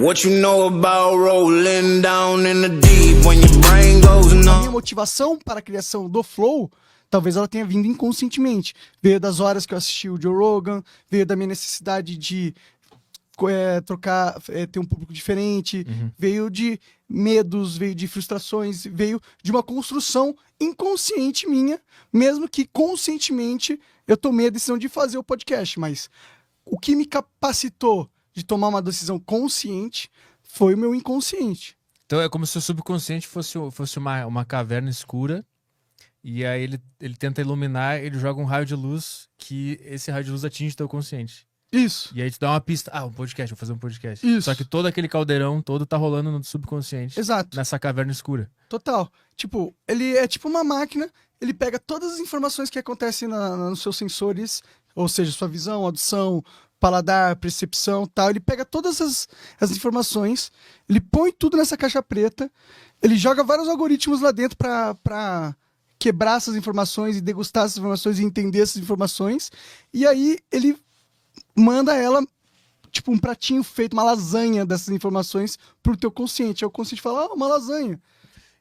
What you know about rolling down in the deep when your brain goes numb? A minha motivação para a criação do Flow, talvez ela tenha vindo inconscientemente. Veio das horas que eu assisti o Joe Rogan, veio da minha necessidade de trocar, ter um público diferente, veio de medos, veio de frustrações, veio de uma construção inconsciente minha, mesmo que conscientemente eu tomei a decisão de fazer o podcast, mas o que me capacitou de tomar uma decisão consciente foi o meu inconsciente. Então é como se o subconsciente fosse uma caverna escura, e aí ele tenta iluminar, ele joga um raio de luz, que esse raio de luz atinge teu consciente. Isso. E aí te dá uma pista, um podcast, vou fazer um podcast. Isso. Só que todo aquele caldeirão todo tá rolando no subconsciente. Exato. Nessa caverna escura. Total. Tipo, ele é tipo uma máquina, ele pega todas as informações que acontecem nos seus sensores, ou seja, sua visão, audição, paladar, percepção, tal. Ele pega todas as informações, ele põe tudo nessa caixa preta, ele joga vários algoritmos lá dentro pra quebrar essas informações e degustar essas informações e entender essas informações. E aí ele manda ela, tipo, um pratinho feito, uma lasanha dessas informações pro teu consciente. Aí o consciente fala, uma lasanha.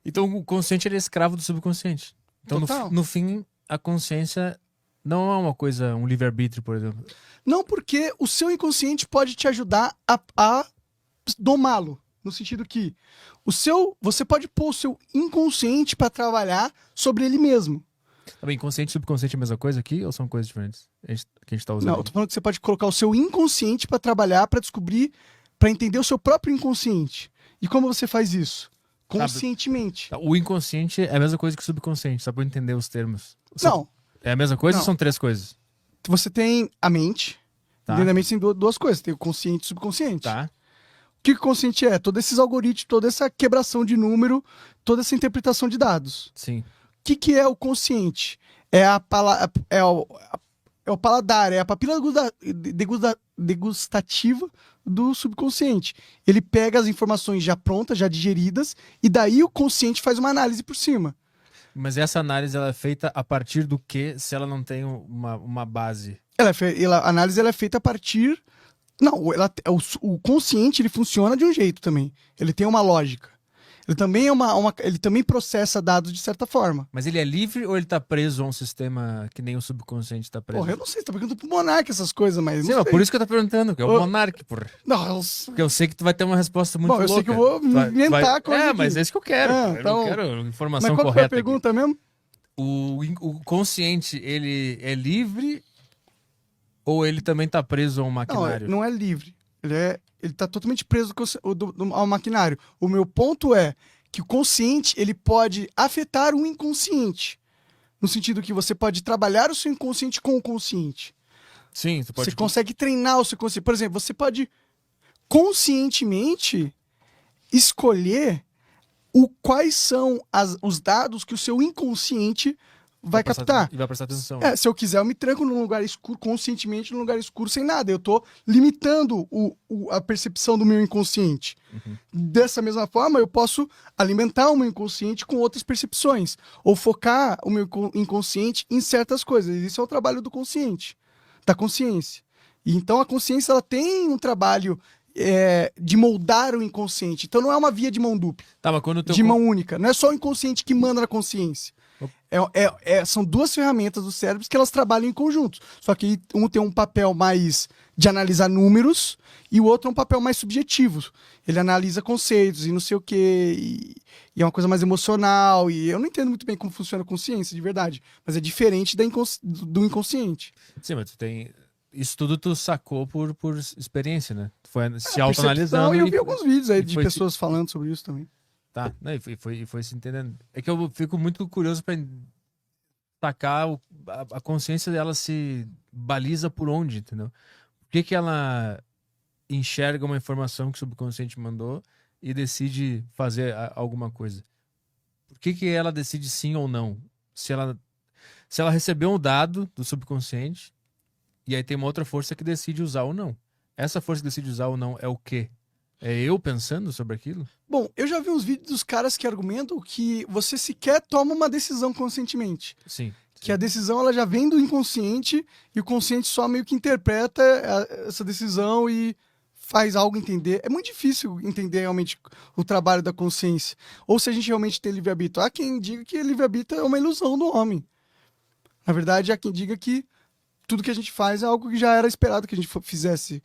Então o consciente ele é escravo do subconsciente. Então no fim, a consciência não é uma coisa, um livre-arbítrio, por exemplo. Não, porque o seu inconsciente pode te ajudar a domá-lo. No sentido que você pode pôr o seu inconsciente para trabalhar sobre ele mesmo. Tá bem, inconsciente e subconsciente é a mesma coisa aqui ou são coisas diferentes que a gente tá usando? Não, eu tô falando que você pode colocar o seu inconsciente para trabalhar, para descobrir, para entender o seu próprio inconsciente. E como você faz isso? Conscientemente. O inconsciente é a mesma coisa que o subconsciente, só pra eu entender os termos. Não. É a mesma coisa Não. ou são três coisas? Você tem a mente. Tá. Dentro da mente tem duas coisas. Tem o consciente e o subconsciente. Tá. O que o consciente é? Todos esses algoritmos, toda essa quebração de número, toda essa interpretação de dados. Sim. O que é o consciente? É o paladar, é a papila degustativa do subconsciente. Ele pega as informações já prontas, já digeridas, e daí o consciente faz uma análise por cima. Mas essa análise ela é feita a partir do que, se ela não tem uma base? A análise ela é feita a partir... Não, o consciente ele funciona de um jeito também. Ele tem uma lógica. Ele também ele também processa dados de certa forma. Mas ele é livre ou ele tá preso a um sistema que nem o subconsciente tá preso? Porra, eu não sei, você tá perguntando pro Monark essas coisas, mas Sim, não sei. por isso que eu tô perguntando, que é o Monark, porra. Não, Porque eu sei que tu vai ter uma resposta muito louca. eu sei que eu vou inventar coisa aqui. Mas é isso que eu quero. Eu então... não quero informação mas qual correta. Foi a pergunta aqui. Mesmo? O consciente, ele é livre ou ele também tá preso a um maquinário? Não é livre. Ele tá totalmente preso ao maquinário. O meu ponto é que o consciente ele pode afetar o inconsciente. No sentido que você pode trabalhar o seu inconsciente com o consciente. Sim, você consegue treinar o seu consciente. Por exemplo, você pode conscientemente escolher quais são os dados que o seu inconsciente vai captar. E vai prestar atenção. Se eu quiser, eu me tranco num lugar escuro, conscientemente num lugar escuro, sem nada. Eu tô limitando a percepção do meu inconsciente. Dessa mesma forma, eu posso alimentar o meu inconsciente com outras percepções. Ou focar o meu inconsciente em certas coisas. Isso é o trabalho do consciente, da consciência. E então a consciência ela tem um trabalho de moldar o inconsciente. Então não é uma via de mão dupla. Tá, mas quando de mão única. Não é só o inconsciente que manda na consciência. São duas ferramentas do cérebro que elas trabalham em conjunto. Só que um tem um papel mais de analisar números e o outro é um papel mais subjetivo. Ele analisa conceitos e não sei o quê. E é uma coisa mais emocional. E eu não entendo muito bem como funciona a consciência, de verdade. Mas é diferente do inconsciente. Sim, mas tu tem... Isso tudo tu sacou por experiência, né? Tu foi se autoanalisando. E eu vi alguns vídeos aí de pessoas falando sobre isso também. Tá, e foi se entendendo. É que eu fico muito curioso pra sacar a consciência dela se baliza por onde, entendeu? Por que ela enxerga uma informação que o subconsciente mandou e decide fazer alguma coisa? Por que ela decide sim ou não? Se ela recebeu um dado do subconsciente e aí tem uma outra força que decide usar ou não. Essa força que decide usar ou não é o quê? É eu pensando sobre aquilo? Bom, eu já vi uns vídeos dos caras que argumentam que você sequer toma uma decisão conscientemente. Sim. Que a decisão ela já vem do inconsciente e o consciente só meio que interpreta essa decisão e faz algo entender. É muito difícil entender realmente o trabalho da consciência. Ou se a gente realmente tem livre-arbítrio. Há quem diga que livre-arbítrio é uma ilusão do homem. Na verdade, há quem diga que tudo que a gente faz é algo que já era esperado que a gente fizesse.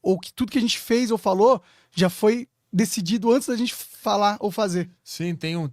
Ou que tudo que a gente fez ou falou já foi decidido antes da gente falar ou fazer. Sim, tem um